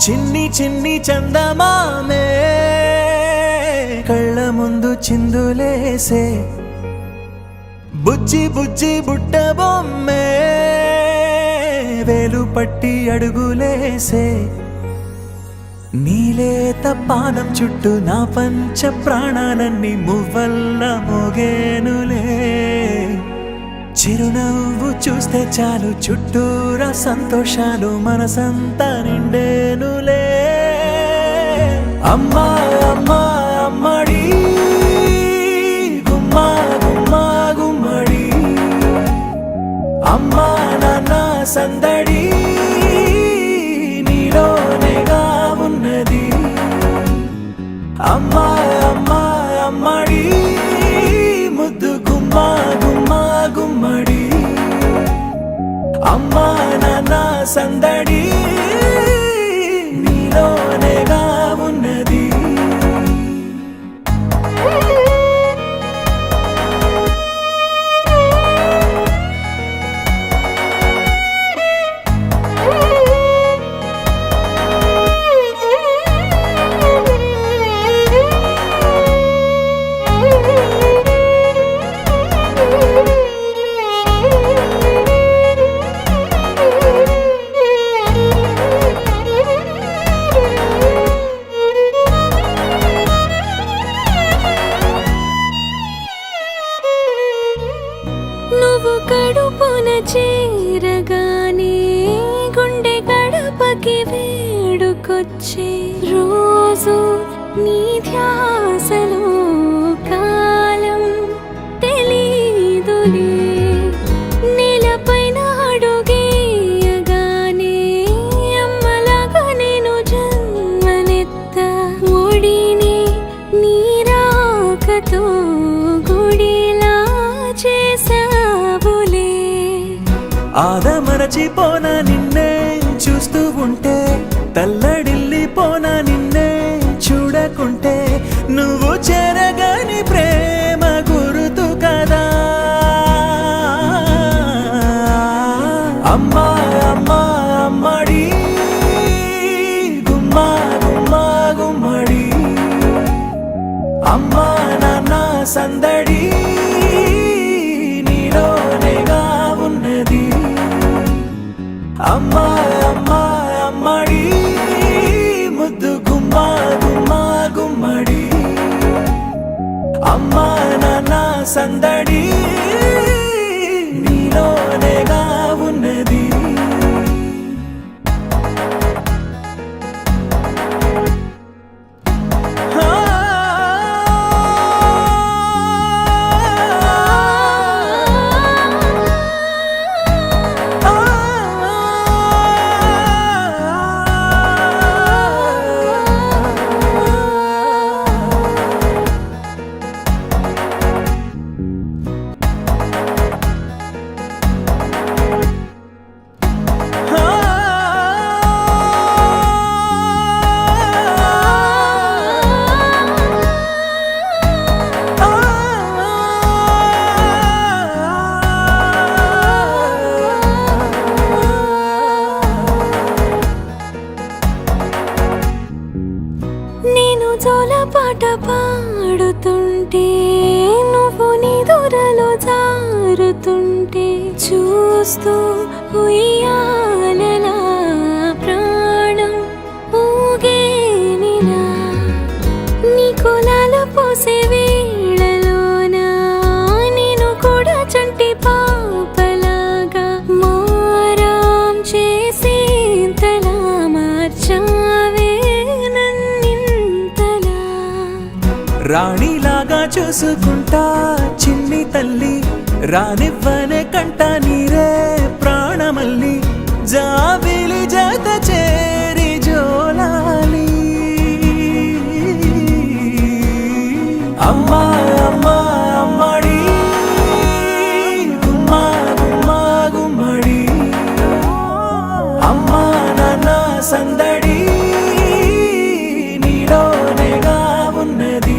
చిన్ని చిన్ని చందమామే కళ్ళ ముందు చిందులేసే బుజ్జి బుజ్జి బుట్ట బొమ్మే వేలు పట్టి అడుగులేసే నీలేత పాదం చుట్టూ నా పంచ ప్రాణాలన్నీ మువ్వల్ల మోగేనులే చిరునవ్వు చూస్తే చాలు చుట్టూరా సంతోషాలు మనసంతా నిండేనులే అమ్మా అమ్మా అమ్మడి గుమ్మా గుమ్మా గుమ్మడి అమ్మా నాన్న సందడి నీలోనేగా ఉన్నది అమ్మా అమ్మా అమ్మడి ముద్దు గుమ్మా గుమ్మా గుమ్మడి అమ్మా నాన్న సందడి నీలోనేగా ఉన్నది నువ్వు కడుపున చేరగానే గుండె గడపకి వేడుకొచ్చే రోజు నీ ధ్యాసలో కాలం తెలీదులే నేలపైన అడుగేయగానే అమ్మలాగా నేను జన్మనెత్త ఒడిని నీ రాకతో గుడిలా చేసావులే ఆదమరచిపోన నిన్నే చూస్తూ ఉంటే తల్లడిల్లిపోన నిన్నే చూడకుంటే నువ్వు చెరగని ప్రేమ గురుతు కదా అమ్మా అమ్మా అమ్మడి గుమ్మా గుమ్మా గుమ్మడి అమ్మా నాన్న సందడి నీలోనేగా ఉన్నది అమ్మా అమ్మా అమ్మడి ముద్దు గుమ్మా గుమ్మా గుమ్మడి అమ్మా నాన్న సందడి నీలోనేగా ఉన్నది నేను జోలపాట పాడుతుంటే నువ్వు నిదురలో జారుతుంటే చూస్తూ ఉయ్యాలలా ప్రాణం ఊగేనినా నీ కులాల పోసే వేళలోనా నేను కూడా చంటి పాపలాగా మారాం చేసేంతలా మార్చావే రాణిలాగా చూసుకుంటా చిన్ని తల్లి రానివ్వనే కంట నీరే ప్రాణమల్లి జాబిలి జత చేరి జోలాలి అమ్మా అమ్మా అమ్మడి గుమ్మా గుమ్మా గుమ్మడి అమ్మా నాన్న సందడి నీలోనేగా ఉన్నది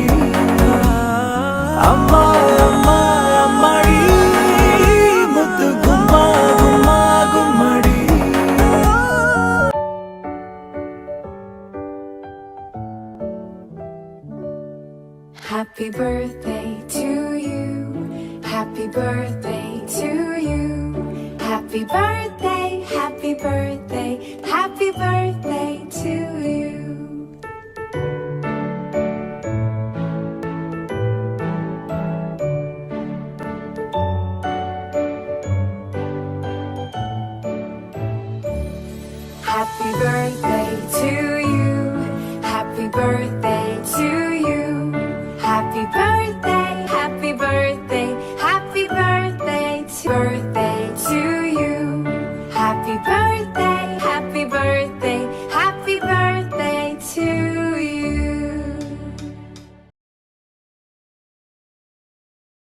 అమ్మా అమ్మా అమ్మడి birthday to you. Happy birthday, happy birthday, happy birthday to you. Happy birthday to you. Happy birthday to you. Happy birthday, happy birthday, happy birthday to you. Happy birthday, happy birthday,